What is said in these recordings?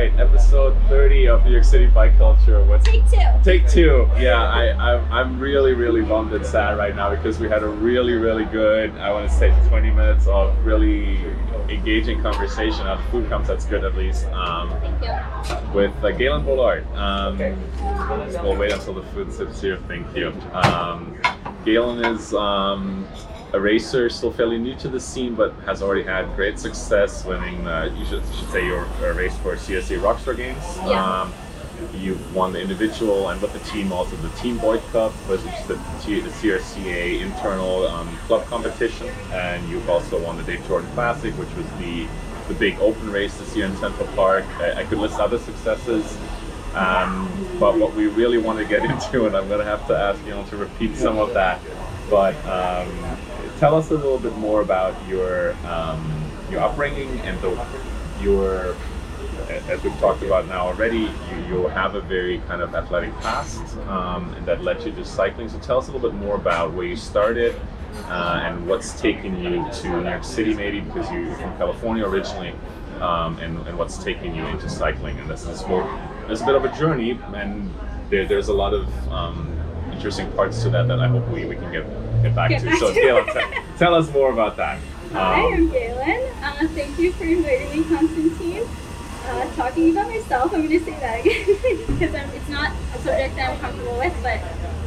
right, episode 30 of New York City Bike Culture. Take two. Take two. Yeah, I'm really bummed and sad right now because we had a really good, I want to say 20 minutes of really engaging conversation. Now the food comes, that's good at least. Thank you. With Galen Bolard. We'll wait until the food sits here. Thank you. Galen is a racer, still fairly new to the scene, but has already had great success winning, you should say, your race for CRCA Rockstar Games. Yeah. You've won the individual and with the team also the Team Boyd Cup, which is the CRCA internal club competition. And you've also won the Dave Jordan Classic, which was the big open race this year in Central Park. I could list other successes. But what we really want to get into, and I'm going to have to ask you to repeat some of that, but tell us a little bit more about your upbringing and your, as we've talked about now already, you have a very kind of athletic past, and that led you to cycling. So tell us a little bit more about where you started and what's taken you to New York City, maybe because you're from California originally, and what's taking you into cycling. And this is it's a bit of a journey, and there's a lot of interesting parts to that I hope we can get back to. So Galen, tell us more about that. Hi, I'm Galen. Thank you for inviting me, Constantine. Talking about myself, I'm going to say that again because it's not a subject that I'm comfortable with, but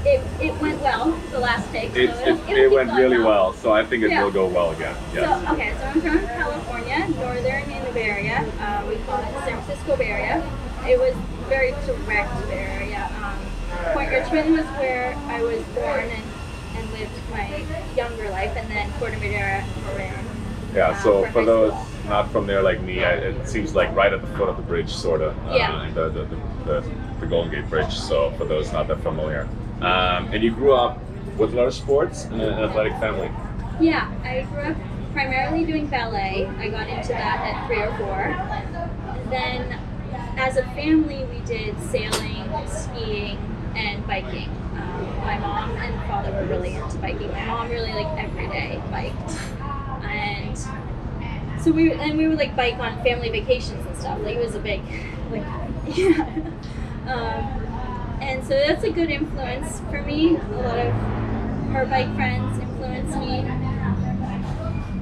it went well the last take. So it went really well, so I think it will go well again. Yes. So I'm from California, northern in the Bay Area. We call it the San Francisco Bay Area. It was very direct Bay Area. Point Richmond was where I was born and lived my younger life, and then Corte Madera, Marin. Yeah, so for those not from there like me, it seems like right at the foot of the bridge, sort of. The Golden Gate Bridge. So for those not that familiar, and you grew up with a lot of sports and an athletic family. Yeah, I grew up primarily doing ballet. I got into that at 3 or 4. Then, as a family, we did sailing, skiing, and biking. My mom and father were really into biking. My mom really every day biked, and so we would bike on family vacations and stuff. It was a big and so that's a good influence for me. A lot of her bike friends influenced me,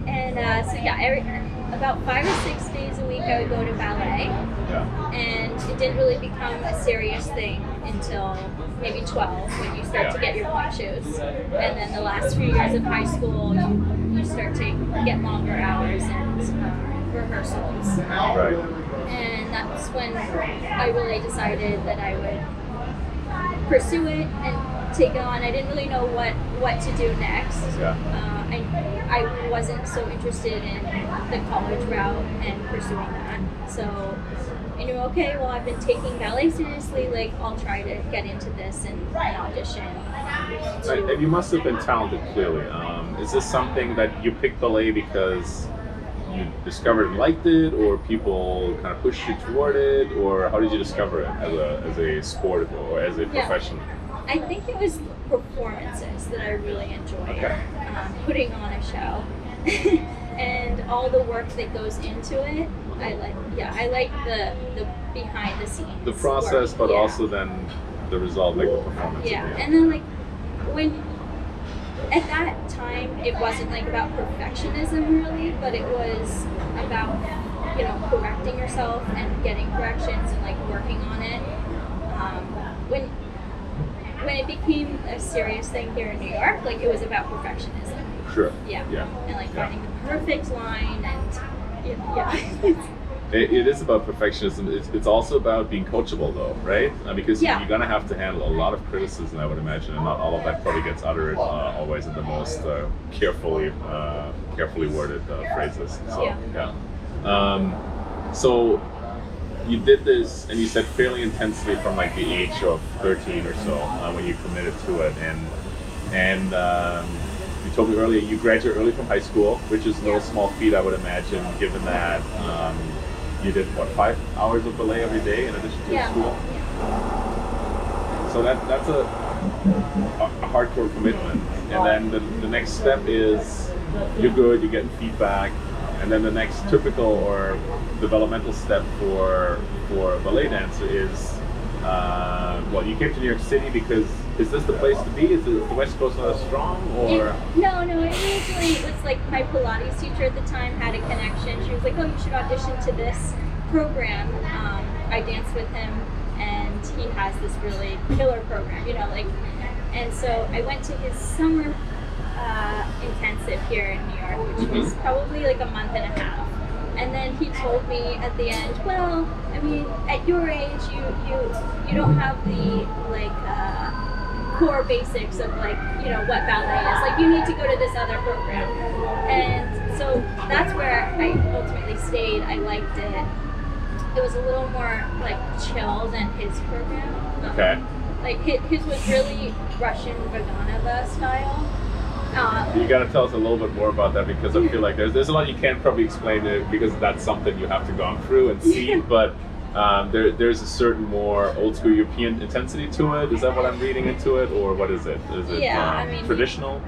and about 5 or 6 days a week I would go to ballet. And it didn't really become a serious thing until maybe 12 when you start to get your point shoes. And then the last few years of high school, you start to get longer hours and rehearsals. Right. And that's when I really decided that I would pursue it and take it on. I didn't really know what to do next. I wasn't so interested in the college route and pursuing that. So I knew, okay, well, I've been taking ballet seriously, I'll try to get into this and audition. And you must have been talented, clearly. Is this something that you picked ballet because you discovered and liked it, or people kind of pushed you toward it, or how did you discover it as a sport or as a profession? I think it was performances that I really enjoyed. Putting on a show and all the work that goes into it. I like the behind the scenes. The process, work. but also then the result, the performance. And then when at that time it wasn't about perfectionism really, but it was about correcting yourself and getting corrections and working on it. When it became a serious thing here in New York, it was about perfectionism. Sure. And finding the perfect line and It is about perfectionism. It's also about being coachable, though, right? Because you're gonna have to handle a lot of criticism, I would imagine, and not all of that probably gets uttered always in the most carefully worded phrases. So so you did this, and you said fairly intensely from the age of 13 or so when you committed to it, and you told me earlier you graduated early from high school, which is no small feat, I would imagine, given that you did 5 hours of ballet every day in addition to school. So that's a hardcore commitment, and then the next step is you're good, you're getting feedback, And then the next typical or developmental step for a ballet dancer is, well, you came to New York City because, is this the place to be? Is the West Coast not as strong, or? No, it was like my Pilates teacher at the time had a connection. She was like, oh, you should audition to this program. I danced with him, and he has this really killer program, and so I went to his summer intensive here in New York, which was probably like a month and a half. And then he told me at the end, well, I mean, at your age, you don't have the core basics of what ballet is. Like, you need to go to this other program. And so that's where I ultimately stayed. I liked it. It was a little more chill than his program. Okay. His was really Russian Vaganova style. You got to tell us a little bit more about that, because I feel like there's a lot you can't probably explain it, because that's something you have to go through and see. But there's a certain more old school European intensity to it. Is that what I'm reading into it, or what is it? Is it traditional?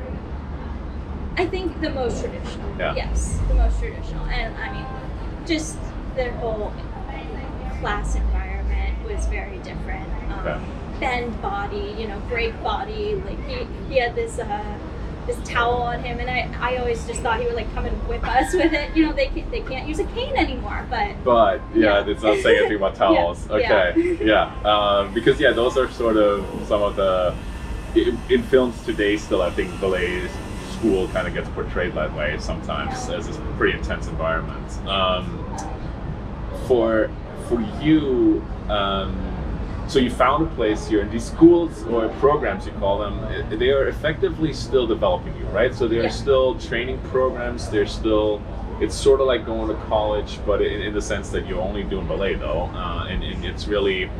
I think the most traditional. Yeah. Yes, the most traditional, and I mean, just their whole class environment was very different. Okay. Bend body, break body. Like he had this towel on him, and I always just thought he would come and whip us with it. They can't use a cane anymore, but yeah, it's not saying anything about towels. Yeah. Okay, yeah, because those are sort of some of the in films today. Still, I think ballet school kind of gets portrayed that way sometimes as a pretty intense environment. For you. So you found a place here, and these schools or programs, you call them, they are effectively still developing you, right? So they are still training programs. They're still, it's sort of like going to college, but in the sense that you're only doing ballet though, and it's really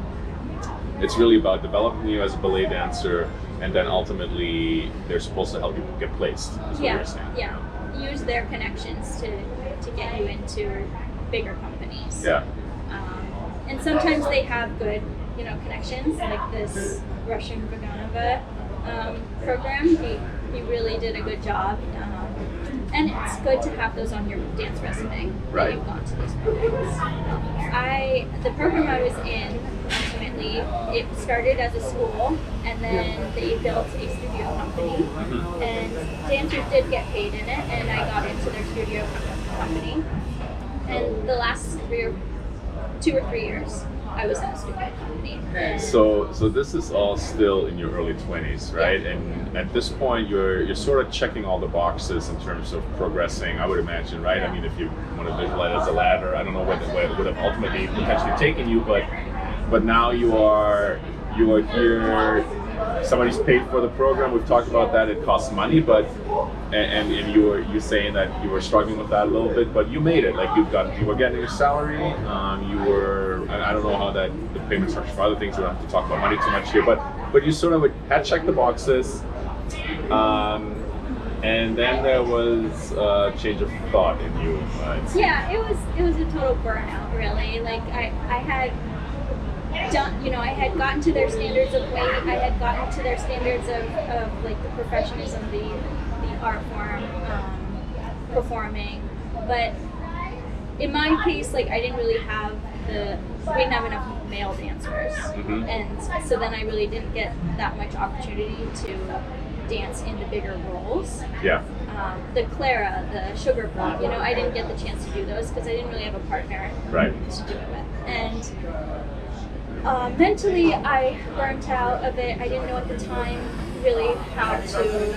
about developing you as a ballet dancer, and then ultimately they're supposed to help you get placed. Is what you're saying. Yeah. Use their connections to get you into bigger companies. Yeah. And sometimes they have good connections, like this Russian Vaganova program. He really did a good job. And it's good to have those on your dance resume, right, that you've gone to these programs. The program I was in, ultimately, it started as a school, and then they built a studio company, and dancers did get paid in it, and I got into their studio company. And the last 2 or 3 years, I was in a studio company. So this is all still in your early 20s, right? Yeah. And at this point, you're sort of checking all the boxes in terms of progressing, I would imagine, right? Yeah. I mean, if you want to visualize as a ladder, I don't know what it would have ultimately potentially taken you, but now you are here. Somebody's paid for the program. We've talked about that. It costs money, but and you're saying that you were struggling with that a little bit, but you made it. Like you were getting your salary. You were. I don't know how that the payment structure for other things. We don't have to talk about money too much here, but you sort of had checked the boxes. And then there was a change of thought in you. Yeah, it was a total burnout, really. Like I had done, I had gotten to their standards of weight. I had gotten to their standards of like the professionalism, the art form, performing. But in my case, like I didn't really have we didn't have enough male dancers, and so then I really didn't get that much opportunity to dance in the bigger roles. Yeah. The Clara, the Sugar Plum, I didn't get the chance to do those because I didn't really have a partner to do it with. And mentally, I burnt out of it. I didn't know at the time really how to,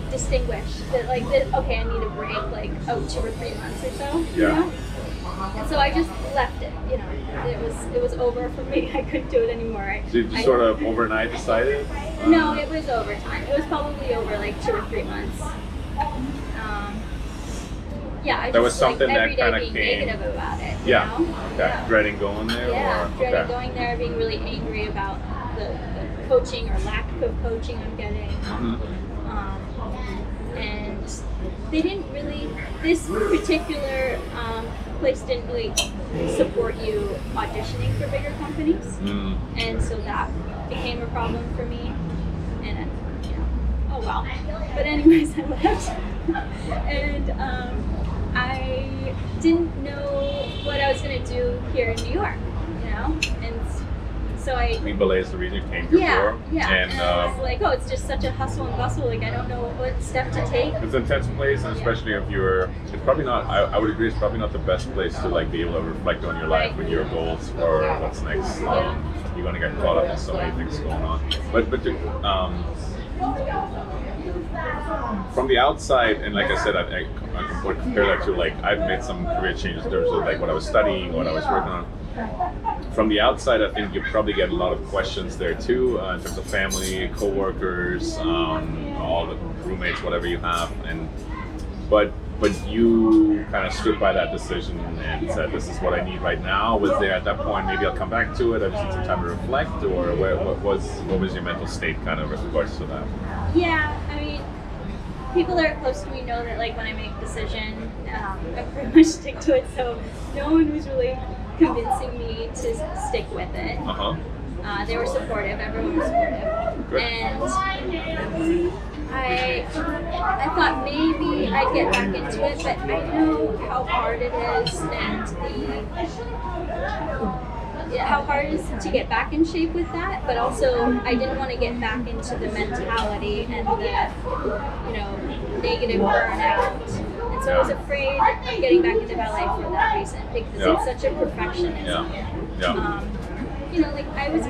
distinguish that, okay, I need a break, 2 or 3 months or so. Yeah. And so I just left it. It was over for me. I couldn't do it anymore. So you just sort of overnight decided? No, it was over time. It was probably over 2 or 3 months. Yeah, I just that was something every that kind day of being came. negative about it. Yeah. You know? Okay. Yeah. Dreading going there. Yeah, or? dreading Okay. going there, being really angry about the coaching or lack of coaching I'm getting. And they didn't really. This particular place didn't really support you auditioning for bigger companies, and so that became a problem for me. And oh well. But anyways, I left. And I didn't know what I was going to do here in New York, you know? And so I mean, ballet is the reason you came here for. Yeah. And I was like, oh, it's just such a hustle and bustle. Like, I don't know what step to take. it's an intense place, and especially if you're, it's probably not, I would agree, it's probably not the best place to like be able to reflect on your life with your goals or what's next. You're going to get caught up in so many things going on. But from the outside, and like I said, I can compare that to like, I've made some career changes in terms of like what I was studying, what I was working on. From the outside, I think you probably get a lot of questions there too, in terms of family, co-workers, all the roommates, whatever you have, but you kind of stood by that decision and said, "This is what I need right now." Was there at that point, maybe I'll come back to it? I just need some time to reflect, or what was your mental state kind of with regards to that? Yeah, I mean, people that are close to me know that like when I make a decision, I pretty much stick to it. So no one was really convincing me to stick with it. They were supportive. Everyone was supportive. Good. And I thought maybe I'd get back into it, but I know how hard it is and how hard it is to get back in shape with that. But also, I didn't want to get back into the mentality and the negative burnout. And so I was afraid of getting back into ballet for that reason, because it's such a perfectionism. Like I was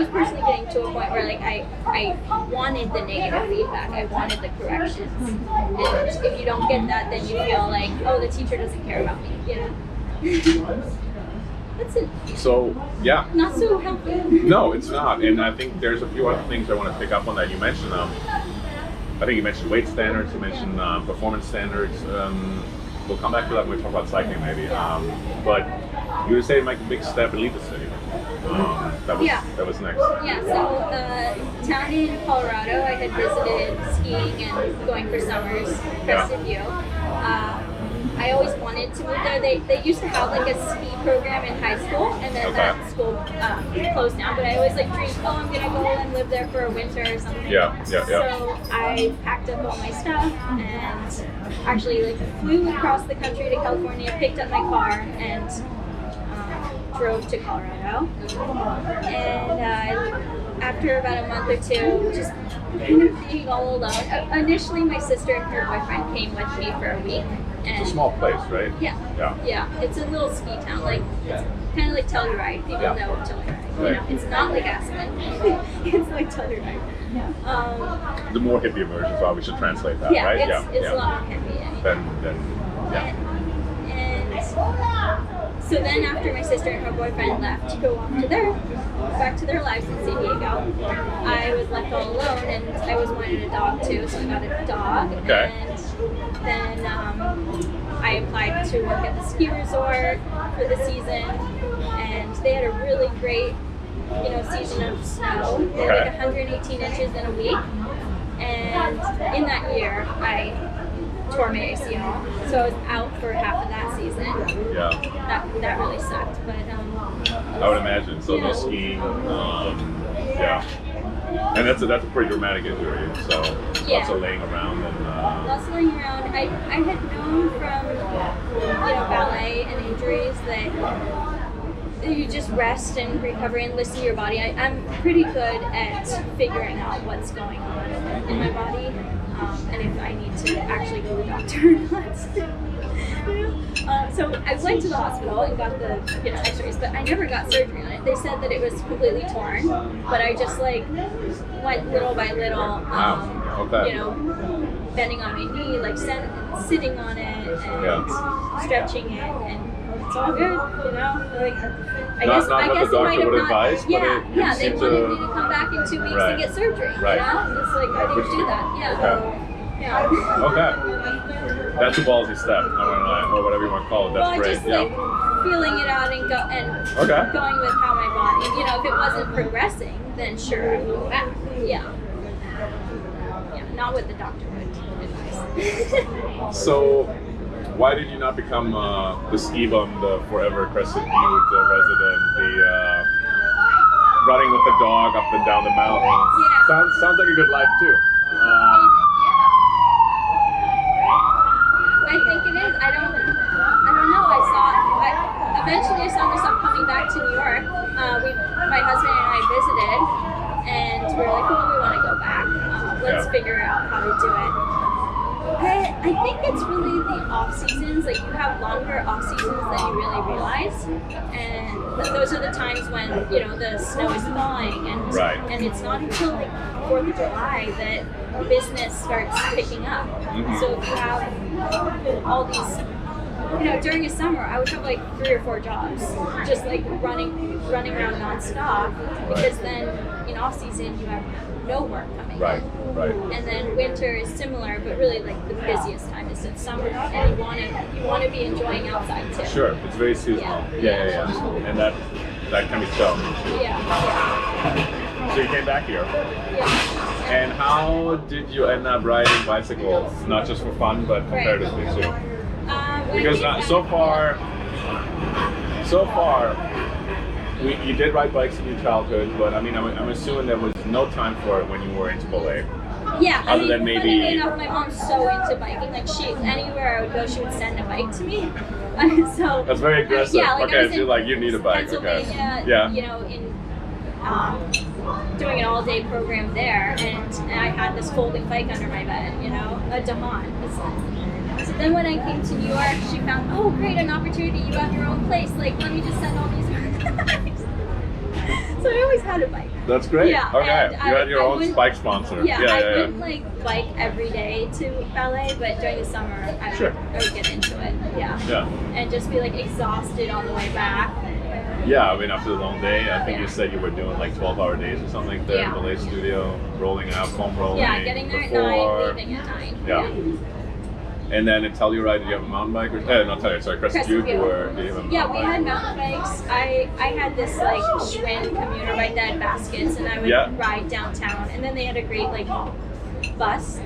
personally getting to a point where like I wanted the negative feedback, I wanted the corrections, and if you don't get that, then you feel like, oh, the teacher doesn't care about me. That's it. So not so healthy. No, it's not, and I think there's a few other things I want to pick up on that you mentioned. I think you mentioned weight standards, you mentioned performance standards. We'll come back to that when we talk about cycling maybe. But you were saying make a big step and leave the city. That was next. Yeah, so town in Colorado, I had visited skiing and going for summers, Crested View. I always wanted to move there. They used to have like a ski program in high school, and then that school closed down. But I always like dreamed, oh, I'm gonna go and live there for a winter or something. So I packed up all my stuff and actually like flew across the country to California, picked up my car, and drove to Colorado. And after about a month or two, just kind of being all alone. Initially, my sister and her boyfriend came with me for a week. And it's a small place, right? Yeah. It's a little ski town. Like it's kind of like Telluride. People know Telluride. Right. It's not like Aspen. It's like Telluride. The more hippie version, so we should translate that, right? It's a lot more hippie. So then after my sister and her boyfriend left to go off to back to their lives in San Diego, I was left all alone, and I was wanting a dog too, so I got a dog. And then I applied to work at the ski resort for the season, and they had a really great, season of snow. They had like 118 inches in a week, and in that year I tore my ACL, so I was out for half of that season. That really sucked, but I would imagine. So no skiing, and that's a pretty dramatic injury. So lots of laying around and lots of laying around. I had known from ballet and injuries that you just rest and recover and listen to your body. I'm pretty good at figuring out what's going on in my body. And if I need to actually go to the doctor or not. So I went to the hospital and got the x-rays, but I never got surgery on it. They said that it was completely torn, but I just like went little by little, bending on my knee, like sitting on it and stretching it, and it's all good, Like I guess it might have not. Advice, they wanted me to come back in 2 weeks and get surgery. It's like I need to do that. Okay. That's a ballsy step, or whatever you want to call it. That's great. Just like feeling it out and going with how my body. If it wasn't progressing, then sure I'd go back. Not what the doctor would advise. So, why did you not become the ski bum, the forever Crescent Butte resident, the running with the dog up and down the mountains? Sounds like a good life too. back to New York, my husband and I visited, and we were like, well, we want to go back. Let's figure out how to do it. I think it's really the off seasons. Like, you have longer off seasons than you really realize, and those are the times when the snow is thawing, and it's not until like 4th of July that business starts picking up. So if you have all these, during a summer, I would have like 3 or 4 jobs, just like running around nonstop, because then in off season you have no work coming in. Right. And then winter is similar, but really like the busiest time is in summer, and you want to be enjoying outside too. Sure, it's very seasonal. Yeah. And that can be tough. Yeah. So you came back here. Yeah. And how did you end up riding bicycles, not just for fun, but comparatively too? Because so far, you did ride bikes in your childhood, but I mean, I'm assuming there was no time for it when you were into ballet. Yeah, Other than maybe. Funny enough, my mom's so into biking. Like, anywhere I would go, she would send a bike to me. So that's very aggressive. Yeah, like okay, so you need a bike. Pennsylvania, Okay. in doing an all-day program there, and I had this folding bike under my bed, a Dahan. So then when I came to New York, she found, oh great, an opportunity, you have your own place, like let me just send all these bikes. So I always had a bike. That's great. Yeah, okay, you had your own wouldn't- sponsor. Yeah, I wouldn't like bike every day to ballet, but during the summer I would get into it. Yeah. And just be like exhausted on the way back. Yeah, I mean, after the long day, I think you said you were doing like 12-hour days or something like that in the ballet studio, rolling out, foam rolling. Yeah, getting there at 9, leaving at 9. Yeah. And then at Telluride, did you have a mountain bike? Not Telluride, sorry, Crescent Butte, or did you have a mountain bike? Yeah, we had mountain bikes. I had this like Schwinn commuter bike that had baskets, and I would ride downtown. And then they had a great like bus,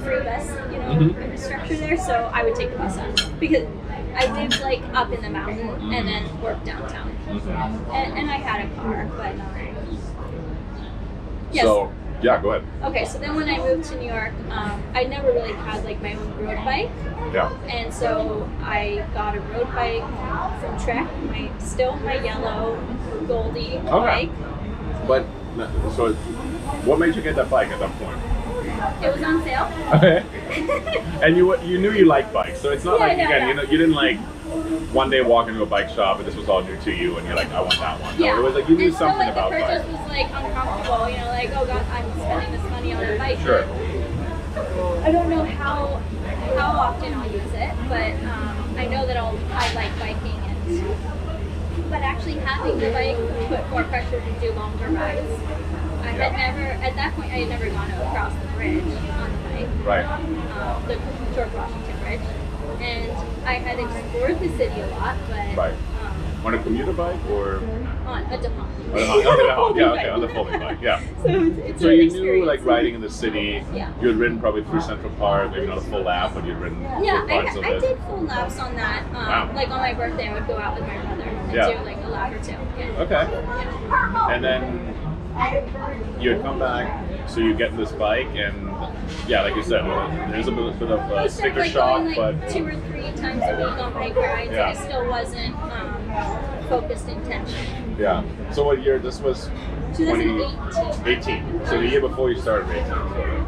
free bus, infrastructure there. So I would take the bus up because I lived like up in the mountain and then worked downtown. And I had a car, but yes. So, yeah, go ahead. Okay, so then when I moved to New York, I never really had like my own road bike. Yeah. And so I got a road bike from Trek, my yellow Goldie bike. But so, what made you get that bike at that point? It was on sale. Okay. And you knew you liked bikes, so it's not like you didn't like one day walk into a bike shop and this was all new to you and you're like, I want that one. Yeah. No, it was like you knew something like, about the bikes. purchase was like uncomfortable, like, oh god, I'm spending this money on a bike. Sure. I don't know how often I'll use it, but I know that I like biking, but actually having the bike put more pressure to do longer rides. I had never, at that point, I had never gone across the bridge on the bike. Right. The George Washington Bridge. And I had explored the city a lot, but... Right. On a commuter bike or? On a Dahan. On the folding bike, yeah. It's so an you experience. knew, like, riding in the city, Yeah. you had ridden probably through Central Park, maybe not a full lap, but you'd ridden Yeah, parts of I it. did full laps on that. Wow. Like on my birthday, I would go out with my brother and do like a lap or two. Yeah. Okay. Yeah. And then you would come back, so you get this bike, and yeah, like you said, there's a bit of I started, sticker like, shock, going, but 2 or 3 times a week on bike rides, and I still wasn't focused intention. Yeah. So what year? This was 2018. 18. So the year before you started racing. So,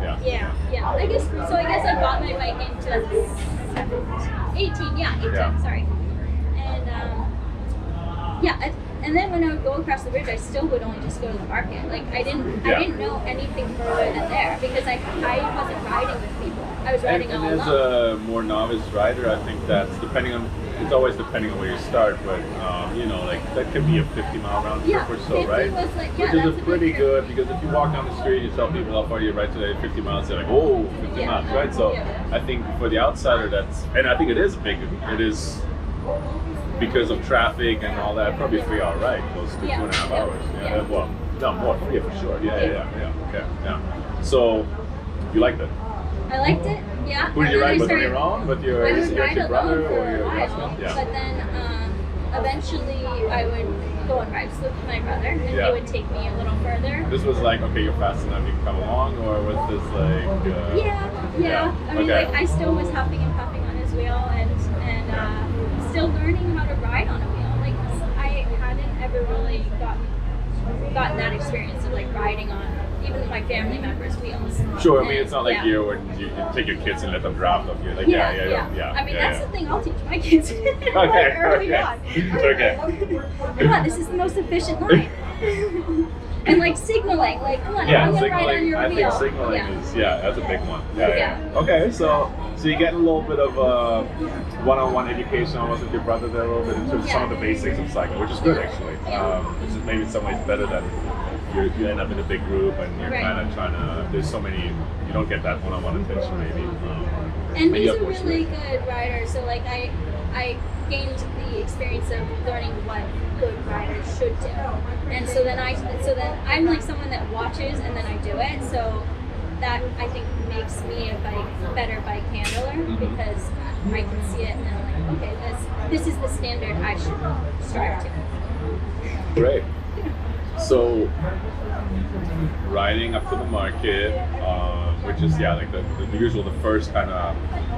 yeah. Yeah. I guess I bought my bike in 2017. 18. Yeah, 18. Yeah. Sorry. And and then when I would go across the bridge, I still would only just go to the market. Like I didn't know anything further than there because I wasn't riding with people. I was riding all alone. And as a more novice rider, I think that's it's always depending on where you start, but like that could be a 50-mile round trip or so, right? Was like, Which is a pretty good, because if you walk down the street, you tell people how far you ride today, 50 miles, they're like, oh, 50 miles, right? So I think for the outsider, and I think it is because of traffic and all that, probably a 3-hour ride, close to 2.5 hours. Yeah. Well, no, more, 3 for sure. Yeah. Okay, yeah. So, you liked it? I liked it, yeah. Who did you ride with? On your own? With your brother or your husband? Yeah. But then, eventually, I would go on rides with my brother, and he would take me a little further. This was like, okay, you're fast enough, you can come along, or was this like... Yeah. I mean, like, I still was huffing and puffing on his wheel, and still learning how to ride on a wheel. Like, I hadn't gotten that experience of like riding on. Even my family members, we almost. Sure, I mean, it's not like you when you take your kids and let them draft off you. Like, yeah. I mean, that's the thing I'll teach my kids Okay, early on. Okay. Come on, this is the most efficient line. And like signaling, like, come on, I'm gonna ride on your wheel. I think signaling is, that's a big one. Yeah. Okay, so you're getting a little bit of one-on-one education almost with your brother there a little bit in terms of some of the basics of cycling, which is good actually. Which is maybe in some ways better than you end up in a big group and you're kind of trying to, there's so many, you don't get that one-on-one attention maybe. And he's a really good rider, so like I gained the experience of learning what good riders should do. And so then I'm like someone that watches and then I do it. So that I think makes me a better bike handler because I can see it and then I'm like, okay, this is the standard I should strive to. Great. So riding up to the market, which is like the usual, the first kind of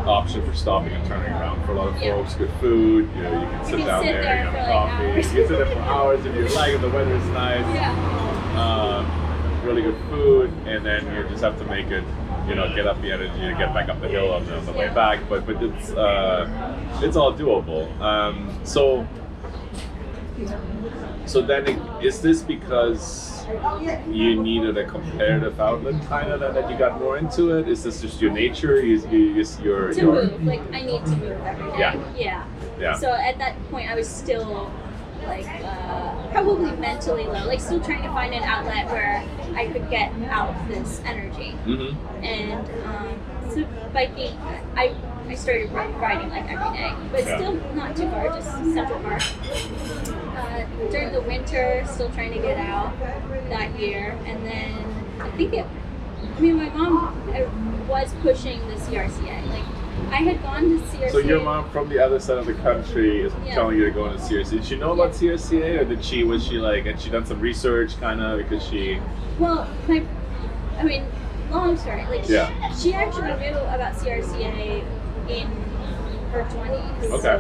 option for stopping and turning around for a lot of folks. Good food, you can sit down there, you have coffee. You can sit there for hours if you like, if the weather is nice. Really good food, and then you just have to make it, get up the energy to get back up the hill on the way back. But it's all doable. So then, is this because you needed a comparative outlet kind of that you got more into it? Is this just your nature? Move, like I need to move every day. Yeah. So at that point, I was still like probably mentally low, like still trying to find an outlet where I could get out this energy. And so biking, I started riding like every day, but still not too far, just Central Park. During the winter, still trying to get out that year, and then my mom was pushing the CRCA. Like I had gone to CRCA. So your mom from the other side of the country is telling you to go into CRCA. Did she know about CRCA, or was she like, had she done some research kind of because she? Well, long story. Like she actually knew about CRCA in her 20s. Okay.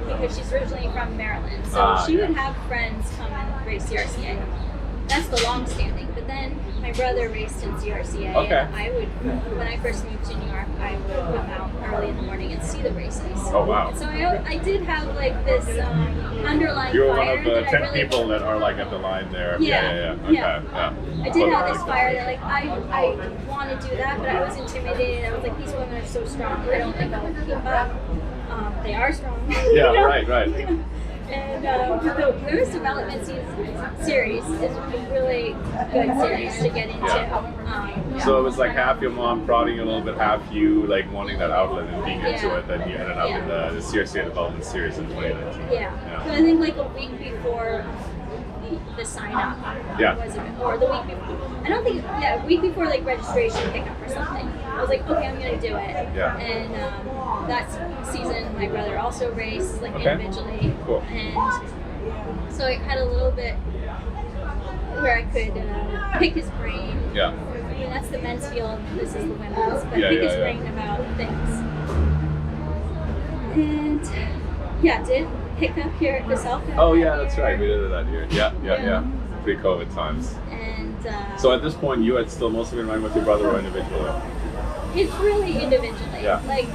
Because she's originally from Maryland, so she would have friends come and race CRCA. That's the long standing. But then my brother raced in CRCA. Okay. And I would, when I first moved to New York, I would come out early in the morning and see the races. Oh wow. And so I did have like this underlying You're fire. one of the 10 people that are like at the line there. Yeah. Okay. Yeah. I did have this fire that like I want to do that, but I was intimidated. I was like, these women are so strong. I don't think I would keep up. They are strong. Yeah, right. And the Women's Development series is a really good series to get into. So it was like half your mom prodding you a little bit, half you like wanting that outlet and being into it, then you ended up in the CRCA Development Series in 2019. So I think like a week before the sign up was or the week before. I don't think, a week before like registration pickup or something. I was like, okay, I'm going to do it. And that season, my brother also raced like individually. Cool. And so I had a little bit where I could pick his brain. I mean, that's the men's field, this is the women's, but pick his brain about things. And did hiccup here at the South. Oh yeah, that's right. We did it that year. Yeah. Pre-COVID times. And so at this point, you had still mostly been riding with your brother or individually? It's really individually. Like,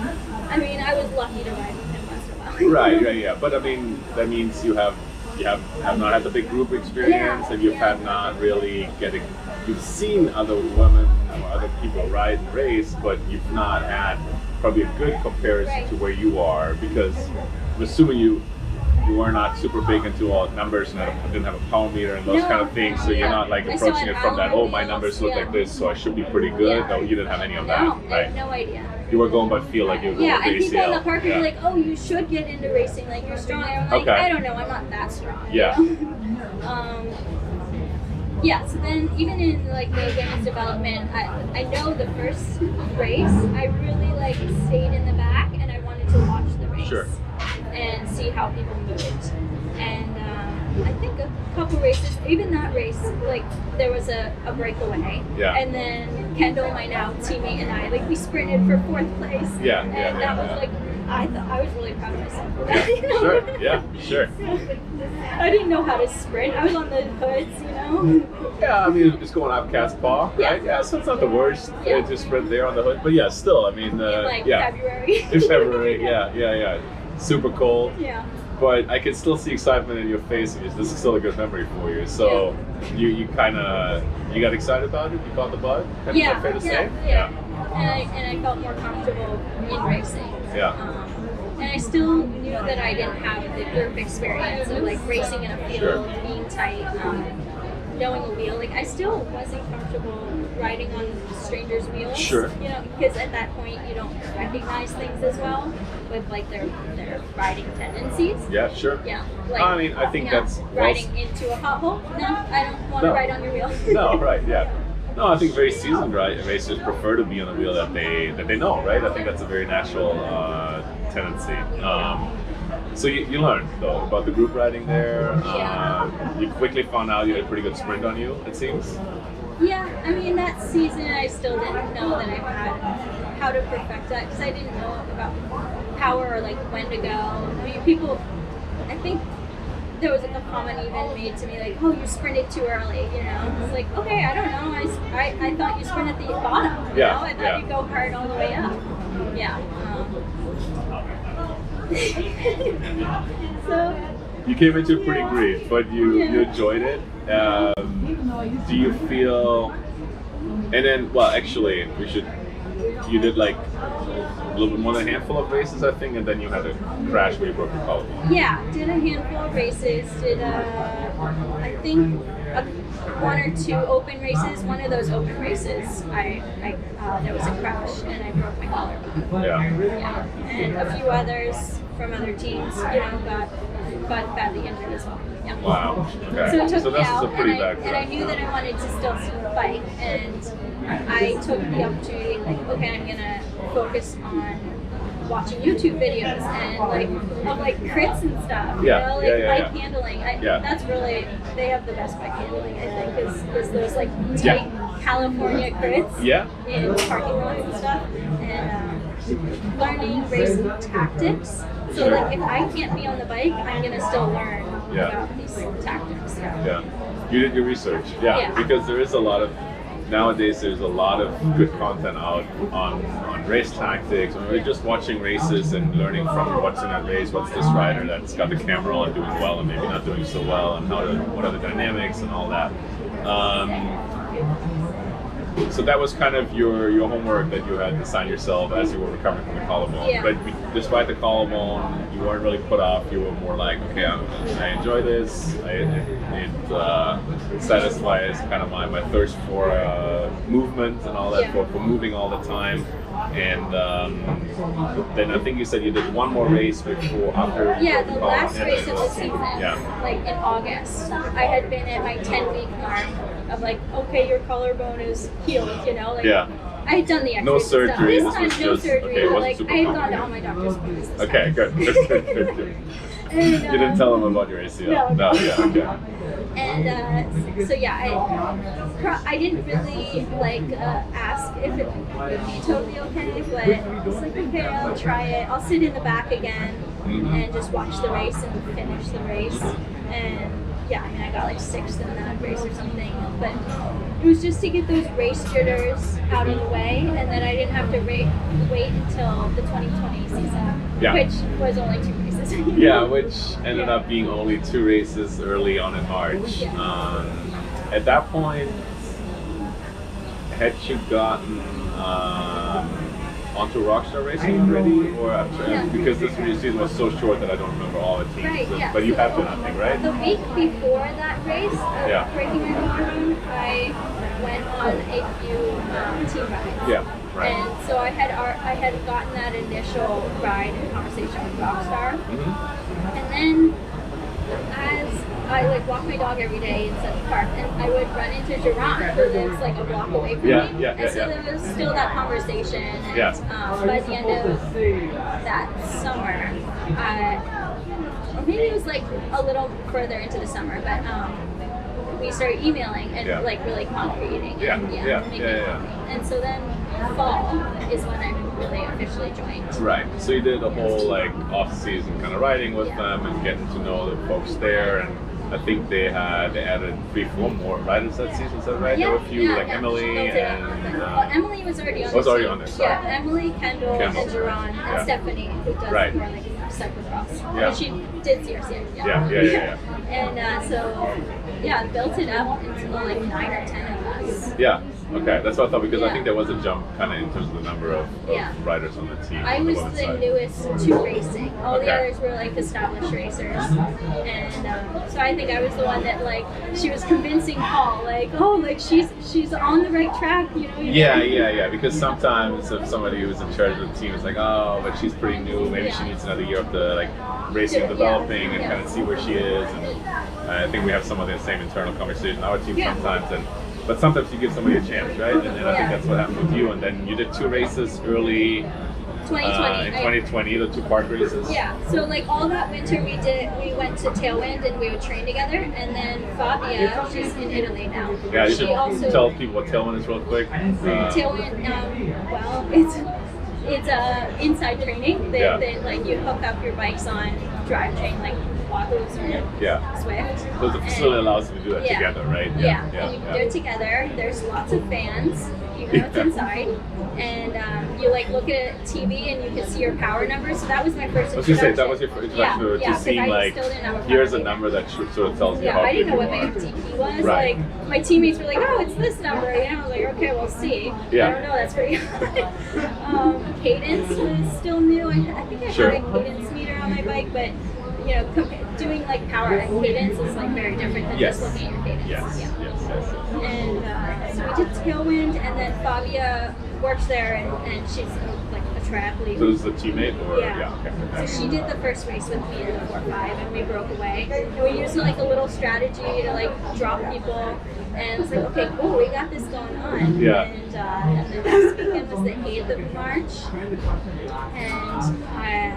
I mean, I was lucky to ride with him once in a while. Right. But I mean, that means you have not had the big group experience, and you've had not really you've seen other women or other people ride and race, but you've not had probably a good comparison to where you are, because I'm assuming you were not super big into all numbers and didn't have a power meter and those kind of things, so you're not like approaching it from that, my numbers look like this, so I should be pretty good. No, you didn't have any of that. No, I had no idea. You were going by feel, like you were going with ACL. And people in the park were like, oh, you should get into racing, like you're strong. And I'm like, I don't know, I'm not that strong. So then even in like the women's development, I know the first race, I really like stayed in the back and I wanted to watch the race and see how people moved. And I think a couple races, even that race, like there was a breakaway. And then Kendall, my now teammate, and I, like we sprinted for 4th place. And that was like I thought I was really proud of myself for that. You know? Sure. Yeah. Sure. I didn't know how to sprint. I was on the hoods, you know. Yeah, I mean, it's going up cast paw, right? Yeah. Yeah, so it's not the worst Yeah. to sprint there on the hood, but yeah, still, I mean, In like yeah, February. in February, yeah, super cold, Yeah. but I can still see excitement in your face. Because this is still a good memory for you. So you kind of you got excited about it. You caught the bug. Is that fair to say? Yeah. And I felt more comfortable in racing. Yeah. And I still knew that I didn't have the group experience of like racing in a field, Sure. being tight, knowing a wheel. Like I still wasn't comfortable riding on strangers' wheels. Sure. You know, because at that point you don't recognize things as well with like their riding tendencies. Yeah, sure. Yeah. Like, I mean, I think you know, that's riding into a pothole. No, I don't want to No. ride on your wheel. No, right, yeah. No, I think very seasoned racers prefer to be on a wheel that they know, right? I think that's a very natural tendency. So you learned though about the group riding there. You quickly found out you had a pretty good sprint on you. It seems. Yeah, I mean that season I still didn't know that I had how to perfect that because I didn't know about power or like when to go. I mean people, I think there was like a comment even made to me like, oh, you sprinted too early, you know. It's like, okay, I don't know. I thought you sprint at the bottom, you know. I thought you go hard all the way up. Yeah. So. You came into pretty green, but you enjoyed it. Do you feel? And then, well, actually, you did like a little bit more than a handful of races, I think, and then you had a crash where you broke your collarbone. Yeah, did a handful of races. Did I think one or two open races. One of those open races, there was a crash and I broke my collarbone. Yeah. And a few others from other teams, you know, got badly injured as well. Yeah. Wow. Okay. So it took me this out, is a pretty bad and I knew that I wanted to still bike, and I took the opportunity, like, okay, I'm gonna focus on watching YouTube videos and like crits and stuff. Yeah, You know, like bike handling. That's really, they have the best bike handling, I think, is those like tight California crits in parking lots and stuff, and learning racing tactics. So like if I can't be on the bike, I'm gonna still learn about these tactics. Yeah. You did your research. Yeah. Because there is a lot of nowadays. There's a lot of good content out on race tactics. When we're just watching races and learning from watching that race, what's this rider that's got the camera on doing well and maybe not doing so well, and what are the dynamics and all that. So that was kind of your homework that you had to assign yourself as you were recovering from the collarbone. Yeah. But despite the collarbone, you weren't really put off. You were more like, okay, I enjoy this. It satisfies kind of my thirst for movement and all that, for moving all the time. And then I think you said you did one more race after. Yeah, the last race of the season. Yeah. Like in August, I had been at my 10-week mark of like, okay, your collarbone is healed, you know, like I had done the X-rays. No surgery. This time, no surgery. Okay, but like I had gone to all my doctor's appointments. Okay, good. And, you didn't tell them about your ACL. No. Yeah, okay. And so I didn't really ask if it would be totally okay, but I was like, okay, I'll try it. I'll sit in the back again and just watch the race and finish the race. And yeah, I mean, I got like 6th in that race or something, but it was just to get those race jitters out of the way, and then I didn't have to wait until the 2020 season, which was only 2 races. Yeah, which ended up being only 2 races early on in March. At that point, had you gotten onto Rockstar Racing already, or because this season was so short that I don't remember all the teams. Right, But you have been, I think, right? The week before that race, breaking my collarbone, I went on a few team rides. Yeah. Right. And so I had gotten that initial ride and conversation with Rockstar, and then as I walk my dog every day in Central Park, and I would run into Geron, who lives like a block away from me. And so there was still that conversation. And by the end of that summer, or maybe it was like a little further into the summer, but we started emailing and Yeah. like really congregating. Yeah, And, yeah, making yeah, yeah. coffee. And so then fall is when I really officially joined. Right. So you did a whole like off-season kind of riding with them and getting to know the folks there, and I think they added 3-4 more riders that season. Is that right? There were a few like Emily and. Well, Emily was already on. Was the already team. on there. Sorry. Yeah, Emily, Kendall, and Jerron, and Yeah. Stephanie, who does Right. more like cyclocross. Yeah. And she did CRCA. Yeah. And so, yeah, built it up until like 9 or 10 of us. Yeah. Okay, that's what I thought, because I Yeah. think there was a jump kind of in terms of the number of Yeah. riders on the team. I on the was women's the side. newest to racing. All the Okay. others were like established racers, and so I think I was the one that like she was convincing Paul, like, oh, like she's on the right track, you know. Yeah. Because sometimes if somebody who's in charge of the team is like, oh, but she's pretty new, maybe she needs another year of the like racing and developing and kind of see where she is. And I think we have some of the same internal conversation on our team sometimes, but sometimes you give somebody a chance, right? And then I think that's what happened with you. And then you did 2 races early 2020. in 2020, the 2 park races. Yeah, so like all that winter we went to Tailwind and we would train together, and then Fabia, she's in Italy now. Yeah, you she should also tell people what Tailwind is real quick. Tailwind. Well, it's inside training. They like you hook up your bikes on drivetrain like Wahoo's or Swift. So the facility allows you to do that together, right? Yeah. And you can do it together. There's lots of fans, even though it's inside. And you like look at TV and you can see your power numbers. So that was my first introduction. I was going to say, that was your first introduction to seeing like, here's a number that sort of tells you how I good didn't know you what my are. FTP was. Right. Like my teammates were like, oh, it's this number. You know, I was like, okay, we'll see. Yeah. I don't know, that's pretty high. Cadence was still new. I think I had a cadence meter on my bike, but you know, doing like power and cadence is like very different than just looking at your cadence. Yes. And so we did Tailwind, and then Fabia works there, and she's like a triathlete. So this is a teammate, or okay. So she did the first race with me in the 4-5, and we broke away. And we used like a little strategy to like drop people, and it's like, okay, cool, we got this going on. Yeah. And the next weekend was the 8th of March, and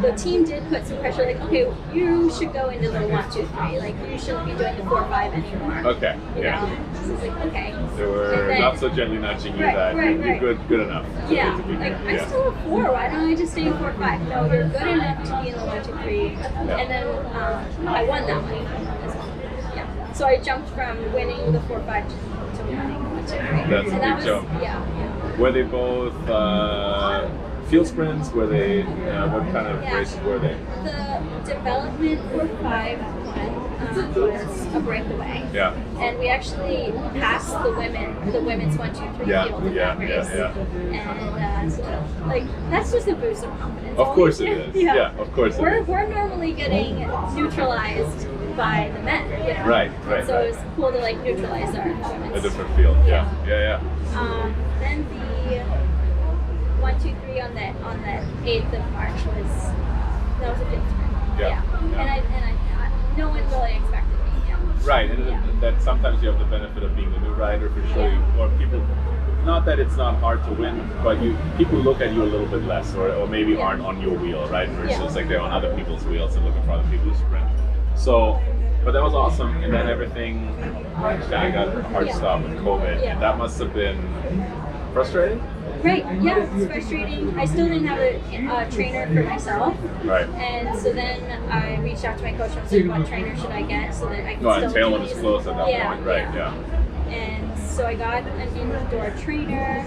the team did put some pressure, like, okay, you should go into the 1, 2, 3, like you shouldn't be doing the 4-5 anymore. Okay. You know? So it's like, okay. They were not so gently nudging you that you're good enough. Yeah, like I'm still a 4. Why don't I just stay in 4-5? No, you're good enough to be in the 1, 2, 3. And then I won that one as well. Yeah. So I jumped from winning the 4-5 to winning 1, 2, 3. That's a big jump. Yeah. Were they both field sprints? Were they what kind of races were they? The development 4-5 one was a breakaway. Yeah. And we actually passed the women's 1, 2, 3 field in that race. And so, like, that's just a boost of confidence. Of course it is. Yeah, of course it is. We're normally getting neutralized by the men. You know? Right. So it was cool to like neutralize our women's. A different field. Yeah. Then the 1, 2, 3 on the 8th of March was a good sprint. Yeah. And no one really expected me. Yeah. Right, and that sometimes you have the benefit of being the new rider for sure, or people. Not that it's not hard to win, but people look at you a little bit less, or maybe aren't on your wheel, right? Versus like they're on other people's wheels and looking for other people to sprint. So, but that was awesome, and then everything kind of got a hard stop with COVID, and that must have been frustrating. Right, yeah, it's frustrating. I still didn't have a trainer for myself. Right. And so then I reached out to my coach and said, what trainer should I get so that I can still do Tailwind these? is close at that point, right, yeah. And so I got an indoor trainer,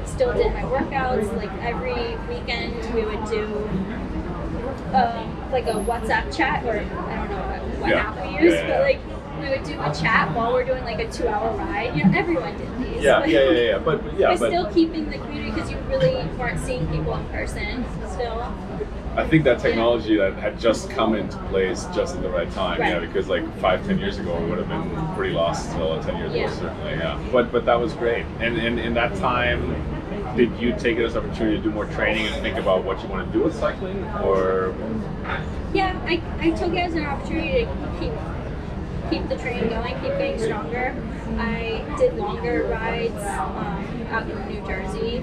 still did my workouts. Like every weekend we would do like a WhatsApp chat, or I don't know what app we use, but like we would do a chat while we're doing like a 2-hour ride. You know, everyone did these. But still keeping the community, because you really weren't seeing people in person still. I think that technology that had just come into place just at the right time, because like 5-10 years ago it would have been pretty lost. Well, 10 years ago certainly, But that was great. And in that time, did you take it as an opportunity to do more training and think about what you want to do with cycling, or? Yeah, I took it as an opportunity to keep the training going, keep getting stronger. I did longer rides out in New Jersey,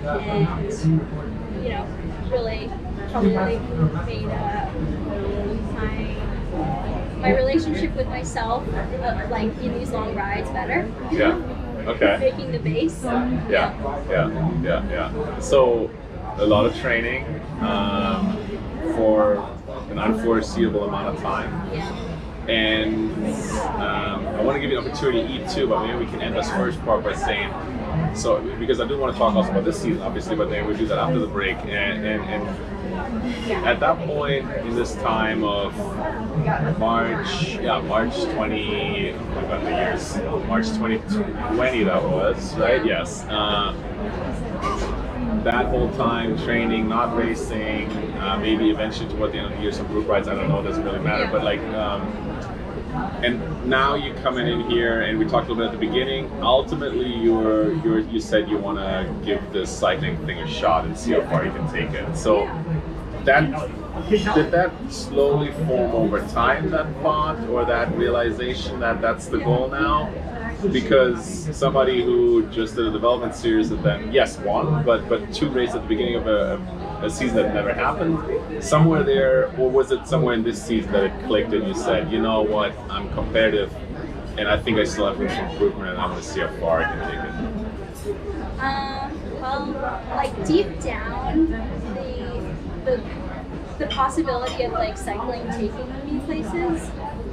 and really probably made my my relationship with myself, like in these long rides, better. Yeah. Okay. Making the base. Yeah. So a lot of training for an unforeseeable amount of time. Yeah. And I want to give you an opportunity to eat too, but maybe we can end this first part by saying, so because I do want to talk also about this season, obviously, but maybe we'll do that after the break. And at that point in this time of March 20, I've got the years, March 2020 that was, right? Yeah. Yes. That whole time training, not racing, maybe eventually toward the end of the year some group rides, I don't know, it doesn't really matter, Yeah. but like, and now you coming in here, and we talked a little bit at the beginning, ultimately you said you want to give this cycling thing a shot and see how far you can take it. So did that slowly form over time, that thought, or that realization that that's the goal now? Because somebody who just did a development series and then, yes, won, but 2 races at the beginning of a season that never happened, somewhere there, or was it somewhere in this season that it clicked and you said, you know what, I'm competitive and I think I still have room for improvement and I want to see how far I can take it? Well, like deep down, the possibility of like cycling taking me places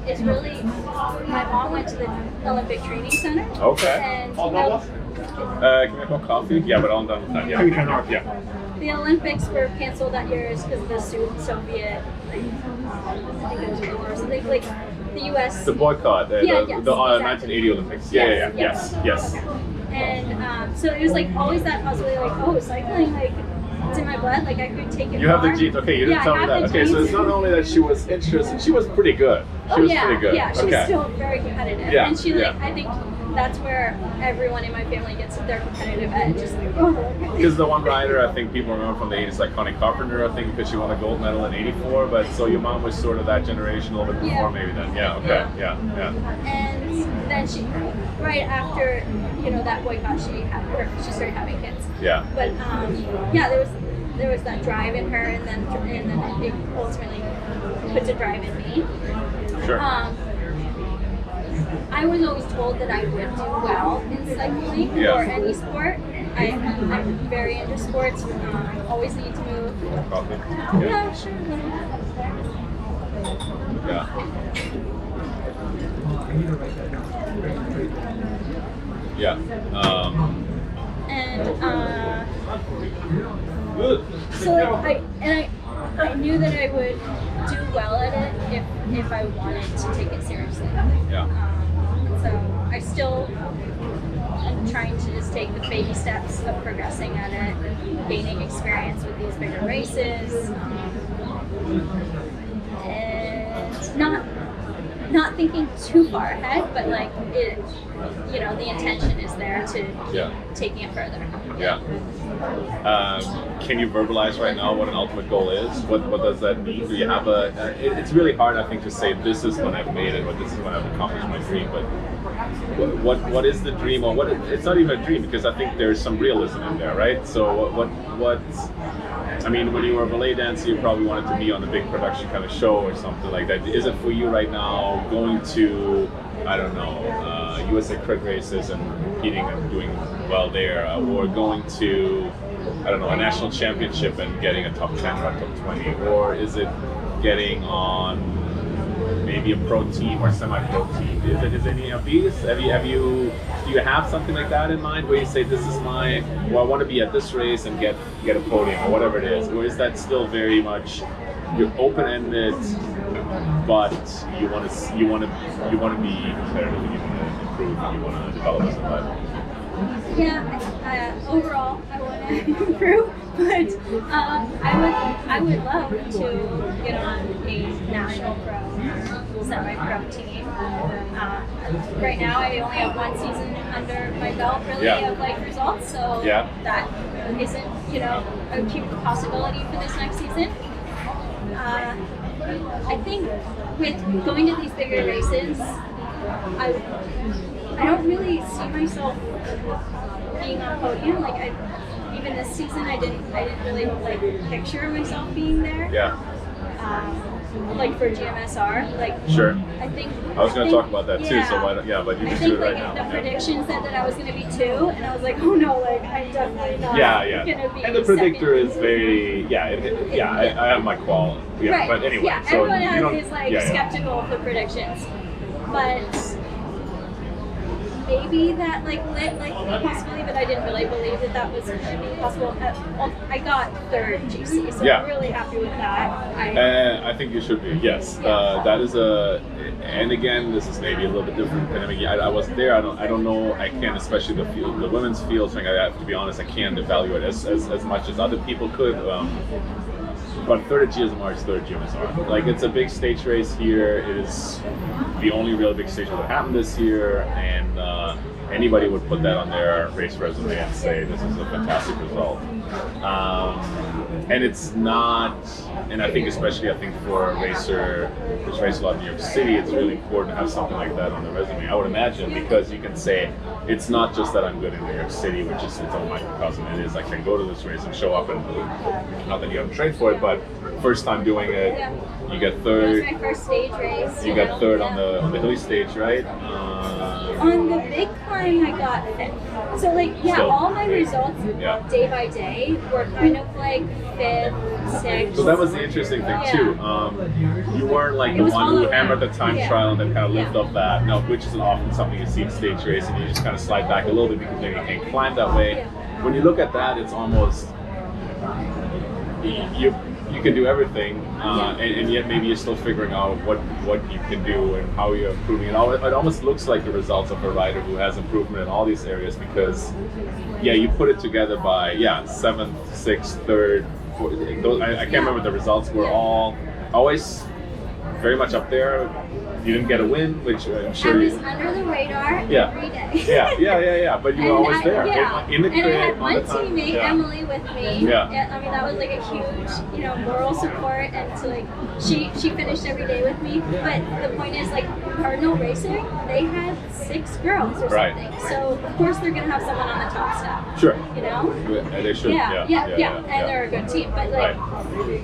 is really, my mom went to the Olympic Training Center. Okay. And Can we have more coffee? Yeah, but I'm done with that. Yeah. Yeah. the Olympics were canceled that year because of the Soviet, like, I think it was war or something, like the U.S. The boycott, yes, the exactly. 1980 Olympics. Yes. Okay. And so it was like always that possibility, like, oh, cycling, like, it's in my blood, like I could take it. You have the genes. Okay, you didn't tell me that. Okay, so it's not only that she was interested, she was pretty good. She was pretty good. Yeah, she's still very competitive. Yeah, and she I think that's where everyone in my family gets their competitive edge. Just like, oh, okay. Because the one rider I think people remember from the 80s, like Connie Carpenter, I think, because she won a gold medal in '84. But so your mom was sort of that generation a little bit before, maybe then. Yeah. Okay. Yeah. And then she, right after that boycott, she started having kids. Yeah. But there was that drive in her, and then it ultimately puts a drive in me. Sure. I was always told that I would do well in cycling or any sport. I'm very into sports. Always need to move. Coffee? Yeah, sure. Yeah. Yeah. So like I knew that I would do well at it if I wanted to take it seriously. Yeah. So I still am trying to just take the baby steps of progressing at it, gaining experience with these bigger races, and not thinking too far ahead, but like it, the intention is there to keep taking it further. Yeah. Can you verbalize right now what an ultimate goal is? What does that mean? Do you have it's really hard, I think, to say this is when I've made it, or this is when I've accomplished my dream. But what is the dream, or what? It's not even a dream, because I think there's some realism in there, right? So what? I mean, when you were a ballet dancer, you probably wanted to be on a big production kind of show or something like that. Is it for you right now going to, I don't know, USA crit races and competing and doing well there, or going to, I don't know, a national championship and getting a top 10 or a top 20, or is it getting on maybe a pro team or semi-pro team? Is any of these? Do you have something like that in mind where you say, this is I want to be at this race and get a podium or whatever it is, or is that still very much you're open-ended, but you want to be competitive, and you want to improve, and you want to develop as a pilot? Yeah, overall I want to improve, but I would love to get on a national pro, semi-pro team. Right now I only have one season under my belt really of like results, so that isn't a huge possibility for this next season. I think with going to these bigger races, I don't really see myself being on podium. Like even this season, I didn't really like picture myself being there. Yeah. like for GMSR, like Sure. I think I was going to talk about that too, yeah. so why don't, but you I just think do it right like now. the prediction said that I was going to be 2, and I was like, oh no, like I'm definitely not going to be And the predictor second. is very, I have my qual. Yeah, right. but anyway. Yeah, so everyone is like skeptical of the predictions, but maybe that like lit like the possibility, but I didn't really believe that was going to be possible. I got 3rd GC, so I'm really happy with that. I think you should be. Yes, Yeah. that is and again, this is maybe a little bit different. I wasn't there. I don't know. I can't, especially the women's field thing. I have to be honest. I can't evaluate as much as other people could. But 3rd at GSMR is 3rd GMSR. Like, it's a big stage race here. It is the only real big stage that happened this year, and anybody would put that on their race resume and say this is a fantastic result. And it's not, and I think especially for a racer who's raced a lot in New York City, it's really important to have something like that on the resume, I would imagine, because you can say, it's not just that I'm good in New York City, which is its own microcosm. It is I can go to this race and show up, and not that you haven't trained for it, but first time doing it, you get 3rd. That was my first stage race. You got 3rd on the hilly stage, right? On the big climb, I got 5th. So all my results day by day were kind of like 5th, 6th. So that was the interesting thing too. You weren't like the one who hammered the time trial and then kind of lived off that. No, which is often something you see in stage race, and you just kind of slide back a little bit because maybe you can't climb that way. When you look at that, it's almost you can do everything, and yet maybe you're still figuring out what you can do and how you're improving. It almost looks like the results of a rider who has improvement in all these areas, because you put it together by 7th, 6th, 3rd. I can't remember the results. Were all always very much up there. You didn't get a win, which I'm sure I was under the radar every day. But you were always there. In the and I had on one the time. teammate, Emily, with me. I mean, that was like a huge, moral support, and so like she finished every day with me. But the point is, like, Cardinal Racing, they had 6 girls or something. So of course they're gonna have someone on the top step. Sure. And they should. And they're a good team. But like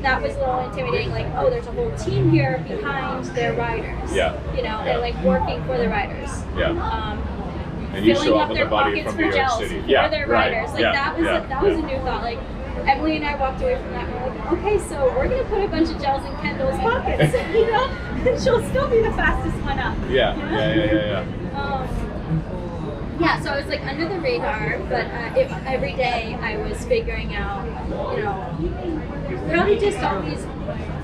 that was a little intimidating. Like, oh, there's a whole team here behind their riders. And like working for the riders. And you filling show up up with their a body pockets from for New York gels City. for their riders. Like that was a new thought. Like Emily and I walked away from that and we're like, okay, so we're gonna put a bunch of gels in Kendall's pockets, and she'll still be the fastest one up. So I was like under the radar, but every day I was figuring out, how to just always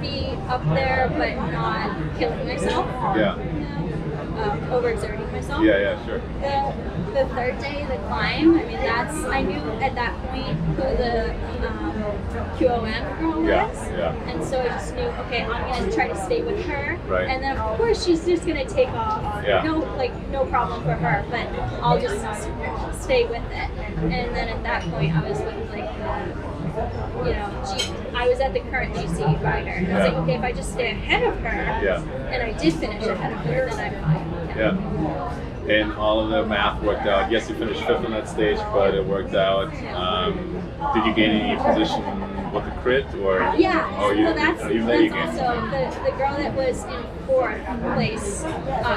be up there but not killing myself. Overexerting myself. Sure. The 3rd day, the climb, I mean, I knew at that point who the QOM girl was. And so I just knew, okay, I'm going to try to stay with her. Right. And then, of course, she's just going to take off. No problem for her, but I'll just stay with it. And then at that point, I was with, like, I was at the current GC rider. And I was like, okay, if I just stay ahead of her, and I did finish ahead of her, then I'm fine. And all of the math worked out. Yes, you finished 5th on that stage, but it worked out. Did you gain any position with the crit, or? So that's also the girl that was in 4th place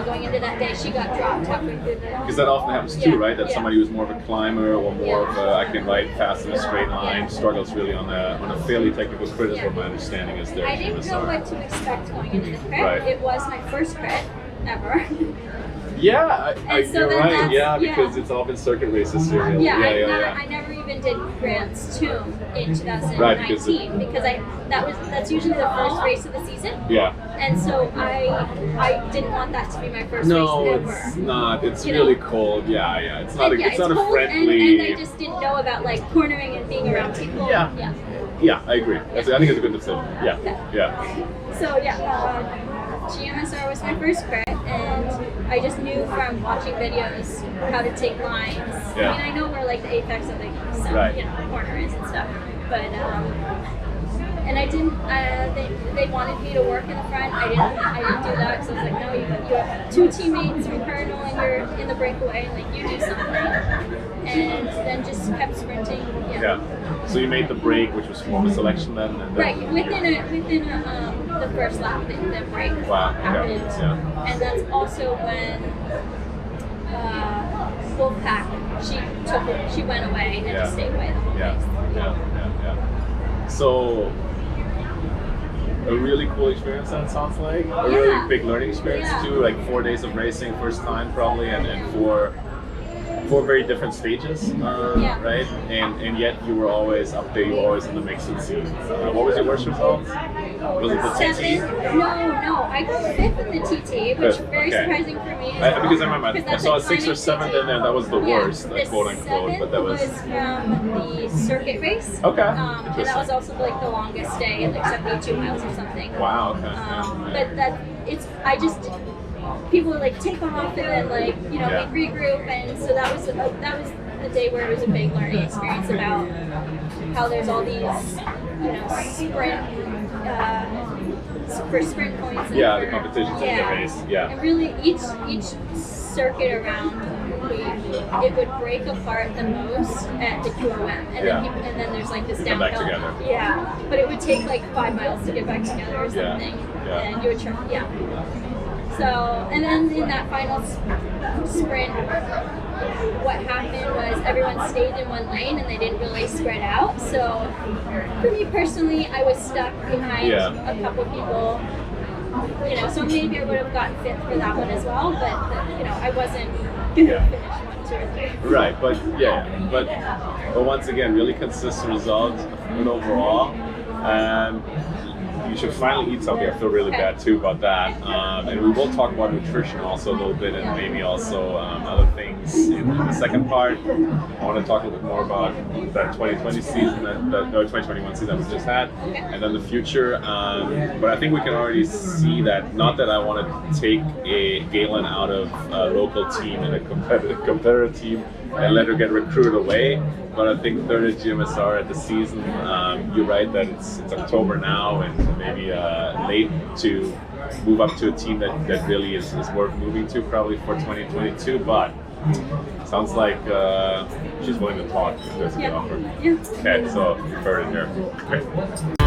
going into that day. She got dropped halfway through the. Because that often happens too, right? That somebody who's more of a climber or more of a I can ride fast in a straight line struggles really on a fairly technical crit, is what my understanding is there. I didn't know what to expect going into the crit. Right. It was my first crit ever. You're right. Because it's all been circuit races here. I never even did Grant's Tomb in 2019 because that's usually the first race of the season. And so I didn't want that to be my first race ever. No, it's not. It's really cold. It's not. It's not cold, a friendly. And I just didn't know about like cornering and being around people. I agree. I think it's a good decision. So GMSR was my first crit, and I just knew from watching videos how to take lines. I mean, I know where like the apex of the corner is and stuff, but and I didn't. They wanted me to work in the front. I didn't do that because I was like, no, you two teammates from Cardinal and you're in the breakaway, like you do something, and then just kept sprinting. Yeah. So you made the break, which was for the selection then? And Right, within the first lap, the break happened. Yeah. And that's also when Wolfpack, she went away and just stayed away the whole race. Yeah. So a really cool experience, that sounds like. A really big learning experience too, like 4 days of racing, first time probably, and four very different stages, right? And yet you were always up there, you were always in the mix and scene. What was your worst result? Was it the TT? No, I got 5th in the TT, which is very surprising for me. Because I remember, I saw a 6th or 7th in there, that was the worst, quote unquote. But that was from the circuit race. Okay. And that was also like the longest day, like 72 miles or something. Wow, okay. But people would like take off and then like, you know, we regroup, and so that was the day where it was a big learning experience about how there's all these, you know, sprint points. And the competitions in the race. Yeah. And really each circuit around it would break apart the most at the QOM, and then there's like this downhill. Come back together. Yeah, but it would take like 5 miles to get back together or something, and you would try. Yeah. So, and then in that final sprint, what happened was everyone stayed in one lane and they didn't really spread out. So, for me personally, I was stuck behind a couple people. You know, so maybe I would have gotten 5th for that one as well, but you know, I wasn't gonna finish 1, 2, or 3. Right, but once again, really consistent results, good overall. You should finally eat something. I feel really bad too about that. And we will talk about nutrition also a little bit, and maybe also other things in the second part. I want to talk a little bit more about that 2020 season, that 2021 season that we just had, and then the future. But I think we can already see that, not that I want to take a Galen out of a local team and a competitive team and let her get recruited away. But I think third at GMSR at the season, you're right that it's October now, and maybe late to move up to a team that really is worth moving to probably for 2022. But sounds like she's willing to talk if there's a good offer. Yeah. Okay, so you've heard it here. Great.